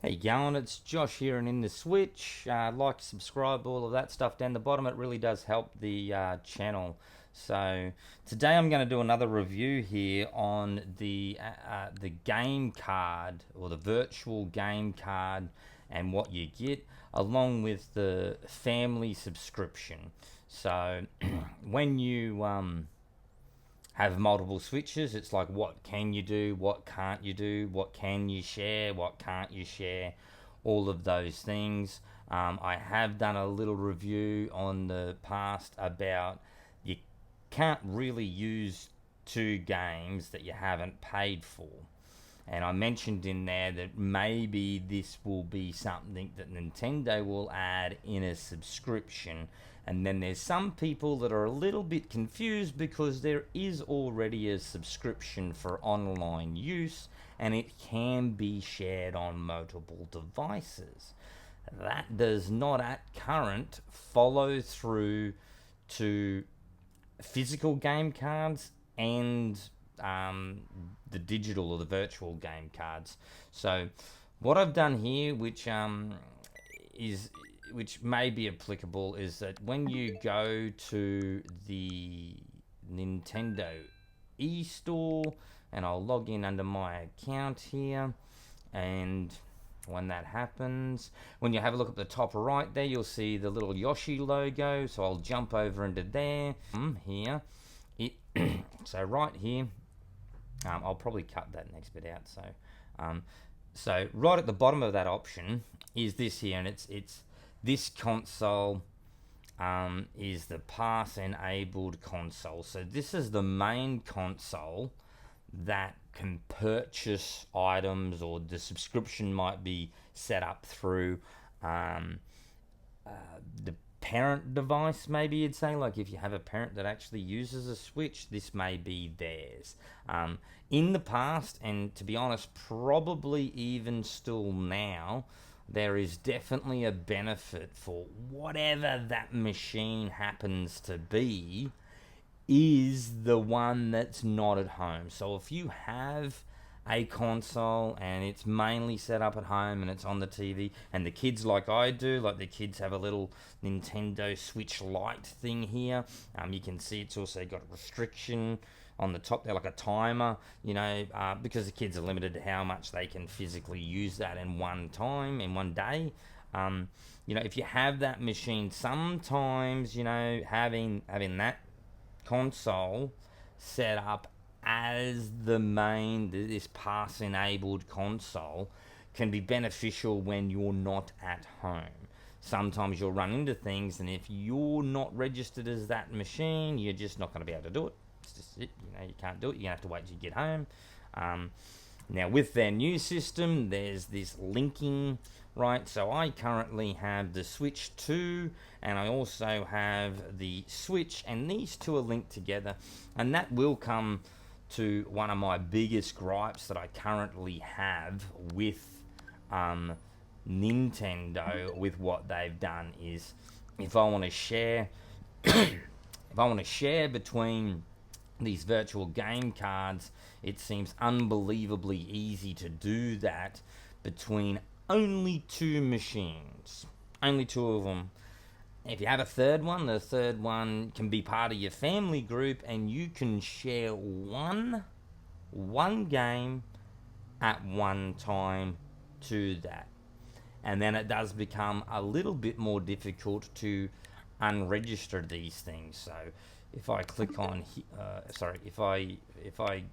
How you going? It's Josh here and Intheswitch. Like, subscribe, all of that stuff down the bottom. It really does help the channel. So today I'm going to do another review here on the game card, or the virtual game card, and what you get along with the family subscription. So when you have multiple switches, it's like, what can you do, what can't you do, what can you share, what can't you share, all of those things. I have done a little review on the past about you can't really use two games that you haven't paid for. And I mentioned in there that maybe this will be something that Nintendo will add in a subscription. And then there's some people that are a little bit confused because there is already a subscription for online use and it can be shared on multiple devices. That does not at current follow through to physical game cards and the digital or the virtual game cards. So what I've done here, which may be applicable, is that when you go to the Nintendo e-store, and I'll log in under my account here, and when that happens, when you have a look at the top right there, you'll see the little Yoshi logo. So I'll jump over into there. Here so right here, I'll probably cut that next bit out. So right at the bottom of that option is this here, and it's this console is the pass enabled console. So this is the main console that can purchase items, or the subscription might be set up through the parent device, maybe you'd say. Like, if you have a parent that actually uses a Switch, this may be theirs. In the past, and to be honest, probably even still now, there is definitely a benefit for whatever that machine happens to be is the one that's not at home. So if you have a console and it's mainly set up at home and it's on the TV, and the kids, like I do, like the kids have a little Nintendo Switch Lite thing here. You can see it's also got a restriction on the top there, like a timer, because the kids are limited to how much they can physically use that in one time, in one day. If you have that machine, sometimes, having that console set up as the main, this pass enabled console, can be beneficial when you're not at home. Sometimes you'll run into things, and if you're not registered as that machine, you're just not going to be able to do it. It's just it. You can't do it. You're going to have to wait till you get home. Now, with their new system, there's this linking, right? So I currently have the Switch 2, and I also have the Switch, and these two are linked together, and that will come to one of my biggest gripes that I currently have with Nintendo, with what they've done, is if I want to share between these virtual game cards, it seems unbelievably easy to do that between only two machines, only two of them. If you have a third one, the third one can be part of your family group, and you can share one game at one time to that. And then it does become a little bit more difficult to unregister these things. So if I click on if I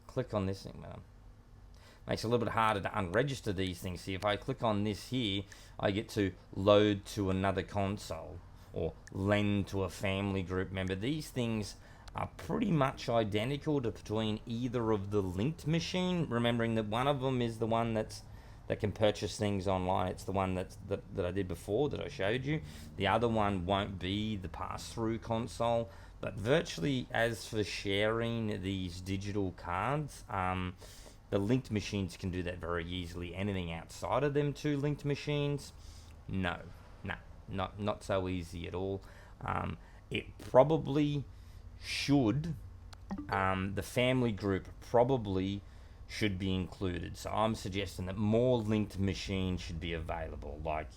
click on this thing, makes it a little bit harder to unregister these things. See, if I click on this here, I get to load to another console or lend to a family group member. These things are pretty much identical to between either of the linked machine, remembering that one of them is the one that can purchase things online. It's the one that I did before, that I showed you. The other one won't be the pass-through console. But virtually, as for sharing these digital cards, the linked machines can do that very easily. Anything outside of them two linked machines, not so easy at all. It probably should, the family group probably should be included. So I'm suggesting that more linked machines should be available, like,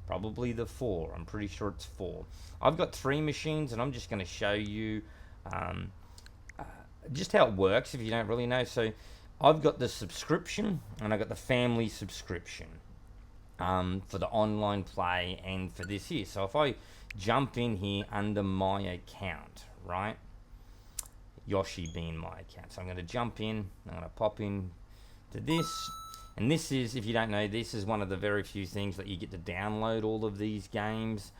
probably the 4. I'm pretty sure it's 4. I've got 3 machines, and I'm just going to show you just how it works if you don't really know. So I've got the subscription, and I've got the family subscription for the online play and for this here. So if I jump in here under my account, right? Yoshi being my account. So I'm going to jump in, I'm going to pop in to this, and this is, if you don't know, this is one of the very few things that you get to download all of these games.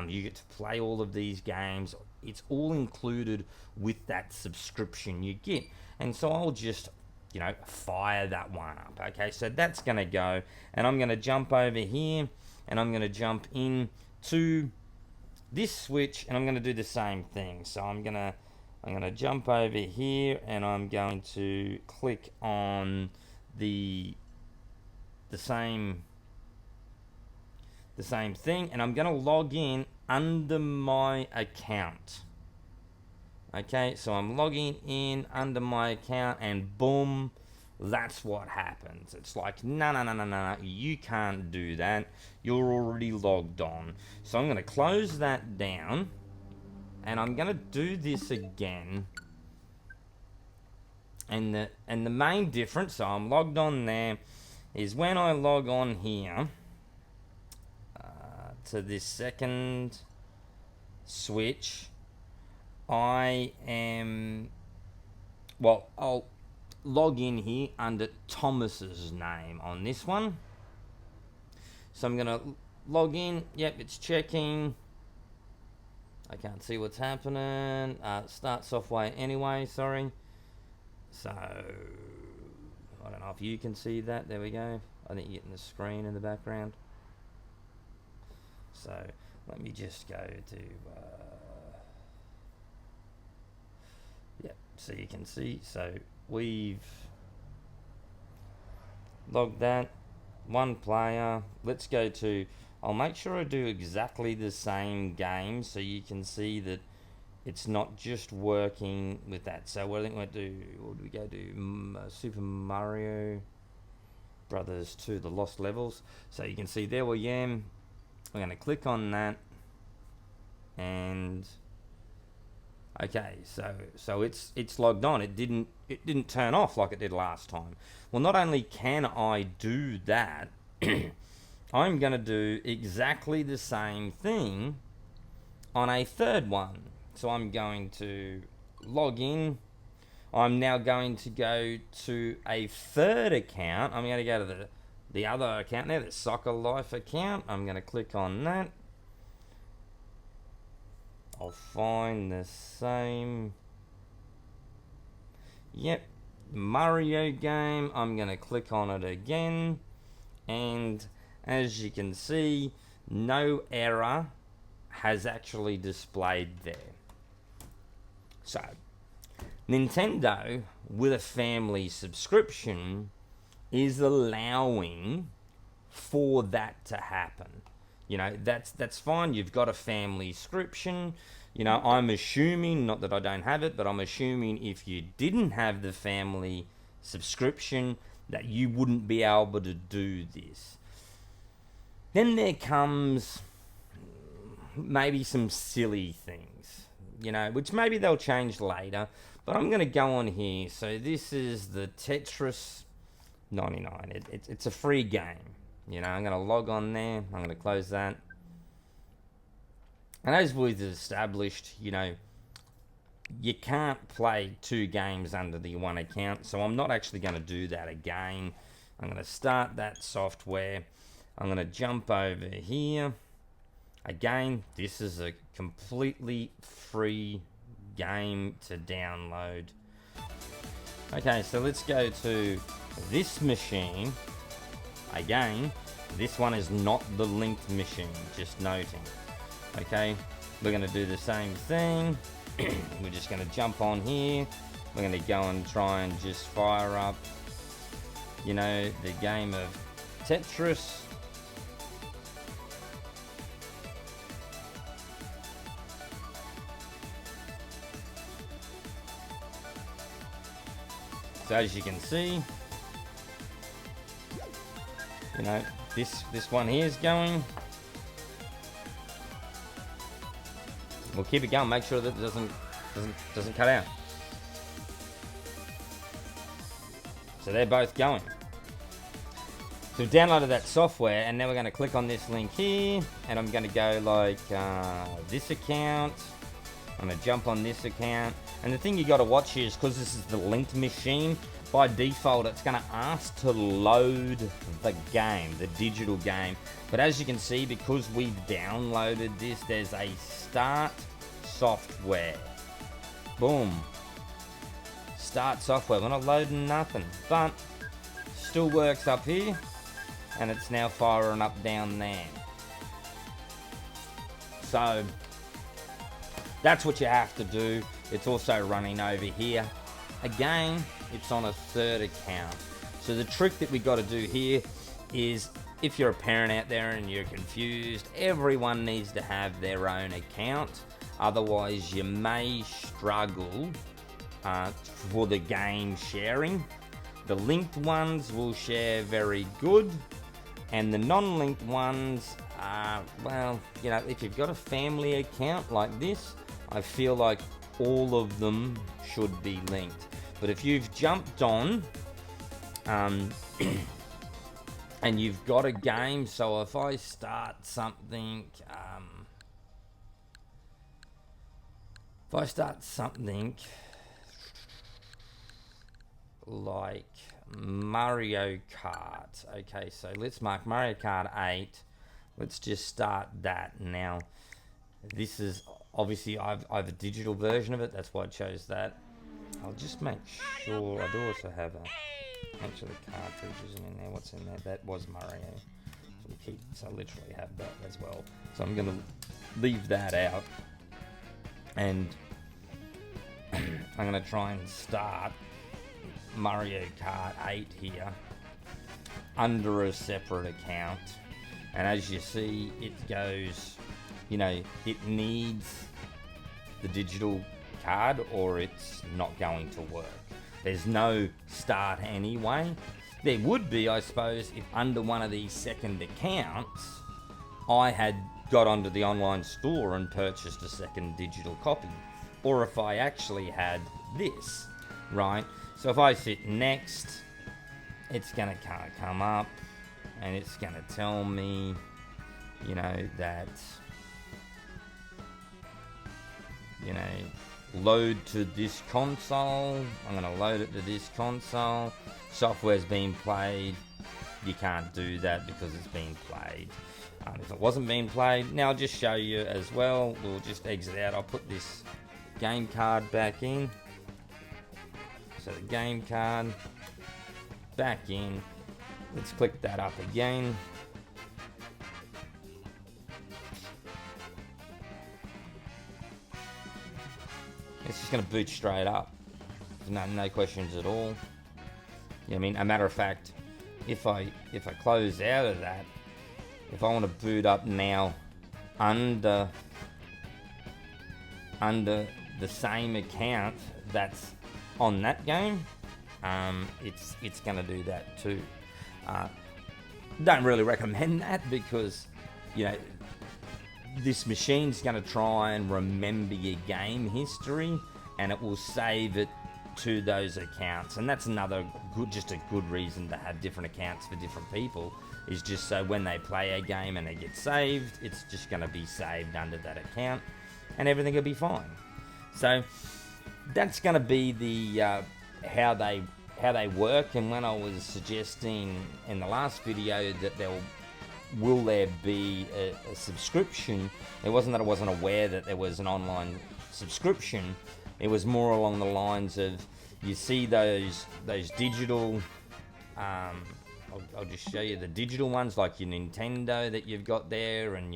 You get to play all of these games. It's all included with that subscription you get. And so I'll just, fire that one up. Okay, so that's going to go, and I'm going to jump over here, and I'm going to jump in to this switch, and I'm going to do the same thing. So I'm going to jump over here, and I'm going to click on the same thing, and I'm going to log in under my account. Okay, so I'm logging in under my account, and boom, that's what happens. It's like, no, you can't do that. You're already logged on. So I'm going to close that down, and I'm going to do this again. And the main difference, so I'm logged on there, is when I log on here to this second switch, I'll log in here under Thomas's name on this one. So I'm going to log in. Yep, it's checking. I can't see what's happening. Start software anyway, sorry. So, I don't know if you can see that. There we go. I think you're getting the screen in the background. So, let me just go to... so you can see. So, we've logged that. One player. Let's go to... I'll make sure I do exactly the same game so you can see that it's not just working with that. So what I think we'll do, what do we go to? Super Mario Brothers 2, The Lost Levels. So you can see there we am. I'm going to click on that, and okay, so it's logged on. It didn't turn off like it did last time. Well, not only can I do that, I'm going to do exactly the same thing on a third one. So I'm going to log in. I'm now going to go to a third account. I'm going to go to the other account there, the Soccer Life account. I'm going to click on that. I'll find the same. Yep, Mario game. I'm going to click on it again. And as you can see, no error has actually displayed there. So, Nintendo, with a family subscription, is allowing for that to happen. That's fine. You've got a family subscription. I'm assuming, not that I don't have it, but I'm assuming if you didn't have the family subscription, that you wouldn't be able to do this. Then there comes maybe some silly things, which maybe they'll change later. But I'm going to go on here. So this is the Tetris 99. It's a free game. I'm going to log on there. I'm going to close that. And as we've established, you can't play 2 games under the one account. So I'm not actually going to do that again. I'm going to start that software. I'm going to jump over here. Again, this is a completely free game to download. Okay, so let's go to this machine. Again, this one is not the linked machine, just noting. Okay, we're going to do the same thing. We're just going to jump on here. We're going to go and try and just fire up, the game of Tetris. So as you can see, you know, this one here is going. We'll keep it going. Make sure that it doesn't cut out. So they're both going. So we've downloaded that software, and now we're going to click on this link here, and I'm going to go like this account. I'm going to jump on this account. And the thing you got to watch here is because this is the linked machine, by default it's going to ask to load the game, the digital game. But as you can see, because we've downloaded this, there's a start software. Boom. Start software. We're not loading nothing, but still works up here, and it's now firing up down there. So that's what you have to do. It's also running over here. Again, it's on a third account. So the trick that we got to do here is, if you're a parent out there and you're confused, everyone needs to have their own account. Otherwise, you may struggle for the game sharing. The linked ones will share very good, and the non-linked ones, well, you know, if you've got a family account like this, I feel like all of them should be linked. But if you've jumped on and you've got a game, so if I start something, like Mario Kart. Okay, so let's mark Mario Kart 8. Let's just start that now. This is obviously I have a digital version of it. That's why I chose that. I'll just make sure. I do also have actually the cartridge isn't in there. What's in there? That was Mario. So I literally have that as well. So I'm gonna leave that out, and I'm gonna try and start Mario Kart 8 here under a separate account. And as you see, it goes, you know, it needs the digital card or it's not going to work. There's no start anyway. There would be, I suppose, if under one of these second accounts I had got onto the online store and purchased a second digital copy, or if I actually had this, right? So if I hit next, it's going to kind of come up and it's going to tell me, you know, that, you know, load to this console. I'm going to load it to this console. Software's being played. You can't do that because it's being played. If it wasn't being played, now I'll just show you as well. We'll just exit out. I'll put this game card back in. So the game card back in. Let's click that up again. It's just going to boot straight up. No questions at all. Yeah, I mean, a matter of fact, if I close out of that, if I want to boot up now under the same account that's on that game, it's going to do that too. Don't really recommend that because, you know, this machine's going to try and remember your game history and it will save it to those accounts. And that's another just a good reason to have different accounts for different people, is just so when they play a game and it gets saved, it's just going to be saved under that account and everything will be fine. So that's going to be the how they work. And when I was suggesting in the last video that will there be a subscription, it wasn't that I wasn't aware that there was an online subscription. It was more along the lines of, you see those digital, I'll just show you the digital ones, like your Nintendo that you've got there, and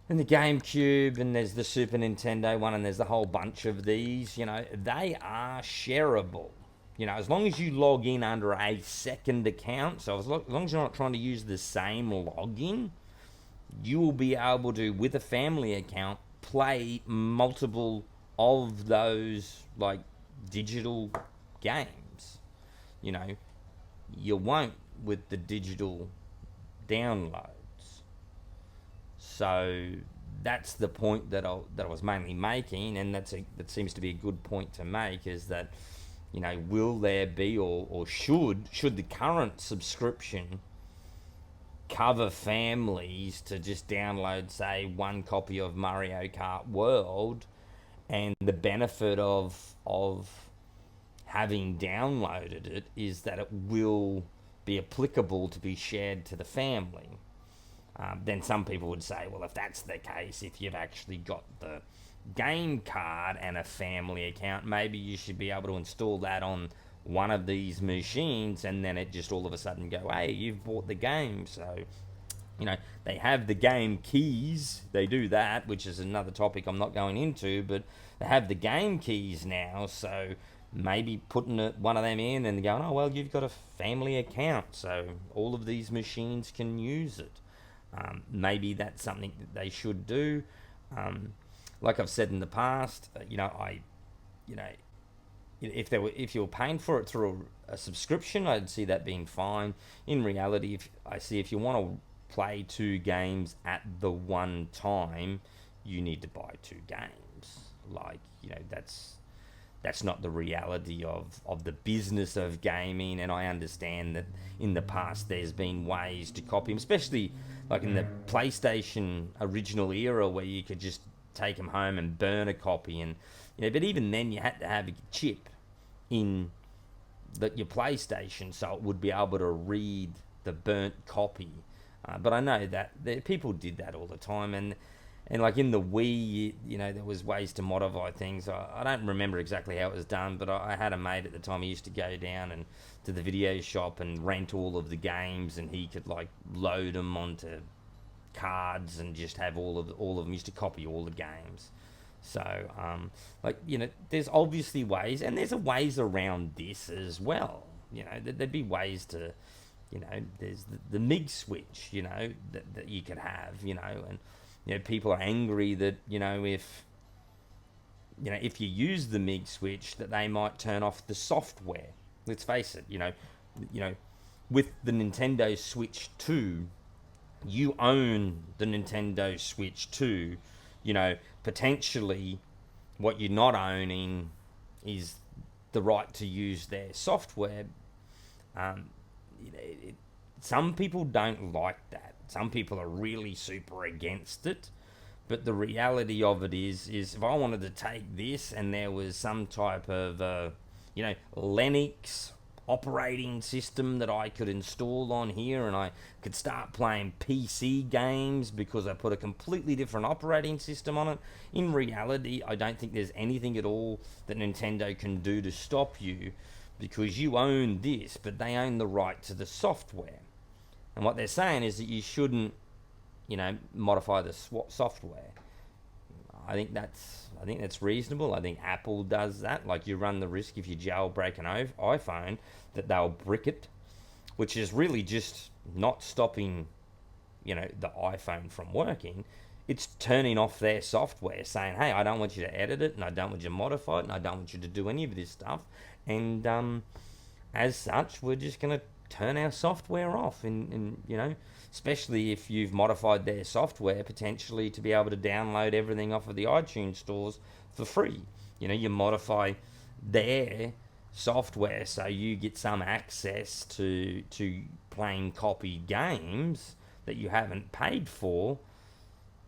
the GameCube, and there's the Super Nintendo one, and there's a whole bunch of these. You know, they are shareable. You know, as long as you log in under a second account, so as long as you're not trying to use the same login, you will be able to, with a family account, play multiple of those like digital games. You know, you won't with the digital downloads. So that's the point that I was mainly making, and that seems to be a good point to make, is that, you know, will there be, or should the current subscription cover families to just download, say, one copy of Mario Kart World, and the benefit of having downloaded it is that it will be applicable to be shared to the family. Then some people would say, well, if that's the case, if you've actually got the game card and a family account, maybe you should be able to install that on one of these machines, and then it just all of a sudden go, hey, you've bought the game. So, you know, they have the game keys. They do that, which is another topic I'm not going into, but they have the game keys now. So maybe putting one of them in and going, oh, well, you've got a family account, so all of these machines can use it. Maybe that's something that they should do. Like I've said in the past, if you were paying for it through a subscription, I'd see that being fine. In reality, if you want to play two games at the one time, you need to buy two games. Like, you know, that's not the reality of the business of gaming. And I understand that in the past there's been ways to copy them, especially like in the PlayStation original era, where you could just take them home and burn a copy. And, you know, but even then you had to have a chip in your PlayStation so it would be able to read the burnt copy. But I know that people did that all the time, and like in the Wii, you know, there was ways to modify things. I don't remember exactly how it was done, but I had a mate at the time. He used to go down and to the video shop and rent all of the games, and he could like load them onto cards and just have all of them. He used to copy all the games. So, like, you know, there's obviously ways, and there's ways around this as well. You know, there'd be ways to, you know, there's the MIG switch, you know, that you could have, you know, and, you know, people are angry that, you know, if you use the MIG switch, that they might turn off the software. Let's face it, you know, with the Nintendo Switch 2, you own the Nintendo Switch 2, you know, potentially what you're not owning is the right to use their software. Some people don't like that. Some people are really super against it. But the reality of it is if I wanted to take this and there was some type of, Linux operating system that I could install on here, and I could start playing PC games because I put a completely different operating system on it, in reality, I don't think there's anything at all that Nintendo can do to stop you, because you own this, but they own the right to the software. And what they're saying is that you shouldn't, you know, modify the software. I think that's reasonable. I think Apple does that. Like, you run the risk if you jailbreak an iPhone that they'll brick it, which is really just not stopping, you know, the iPhone from working. It's turning off their software, saying, hey, I don't want you to edit it, and I don't want you to modify it, and I don't want you to do any of this stuff. And as such, we're just going to turn our software off. And you know, especially if you've modified their software potentially to be able to download everything off of the iTunes stores for free. You know, you modify their software so you get some access to plain copy games that you haven't paid for,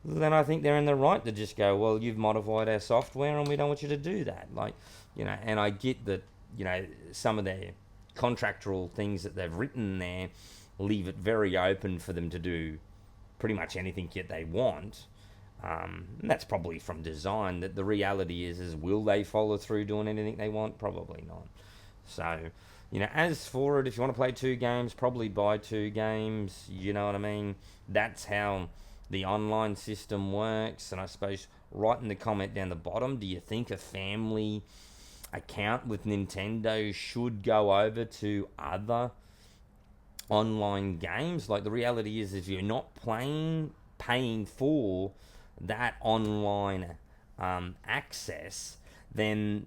then I think they're in the right to just go, well, you've modified our software and we don't want you to do that. Like, you know, and I get that, you know, some of their contractual things that they've written there leave it very open for them to do pretty much anything that they want. And that's probably from design. That the reality is will they follow through doing anything they want? Probably not. So, you know, as for it, if you want to play two games, probably buy two games. You know what I mean? That's how the online system works. And I suppose write in the comment down the bottom, do you think a family account with Nintendo should go over to other online games? Like, the reality is if you're not paying for that online access, then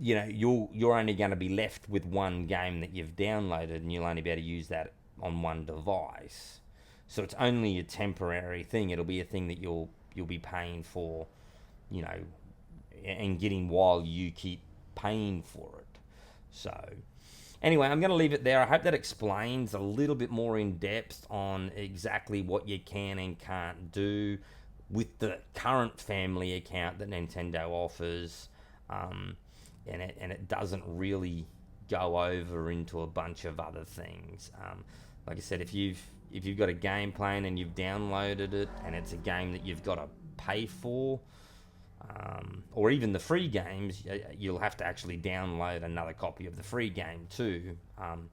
you know, you're only going to be left with one game that you've downloaded, and you'll only be able to use that on one device. So it's only a temporary thing. It'll be a thing that you'll be paying for, you know, and getting while you keep paying for it. So anyway, I'm going to leave it there. I hope that explains a little bit more in depth on exactly what you can and can't do with the current family account that Nintendo offers. And it doesn't really go over into a bunch of other things. Like I said, if you've got a game playing and you've downloaded it and it's a game that you've got to pay for, or even the free games, you'll have to actually download another copy of the free game too. And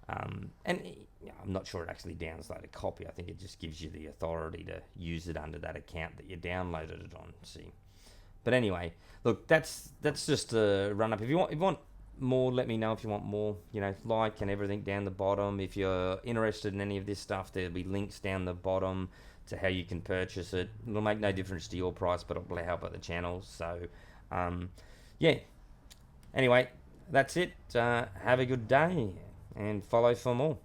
I'm not sure it actually downloads a copy. I think it just gives you the authority to use it under that account that you downloaded it on. See. But anyway, look, that's just a run up. If you want more, let me know if you want more. You know, like and everything down the bottom. If you're interested in any of this stuff, there'll be links down the bottom to how you can purchase it. It'll make no difference to your price, but it'll help out the channel. So, yeah. Anyway, that's it. Have a good day and follow for more.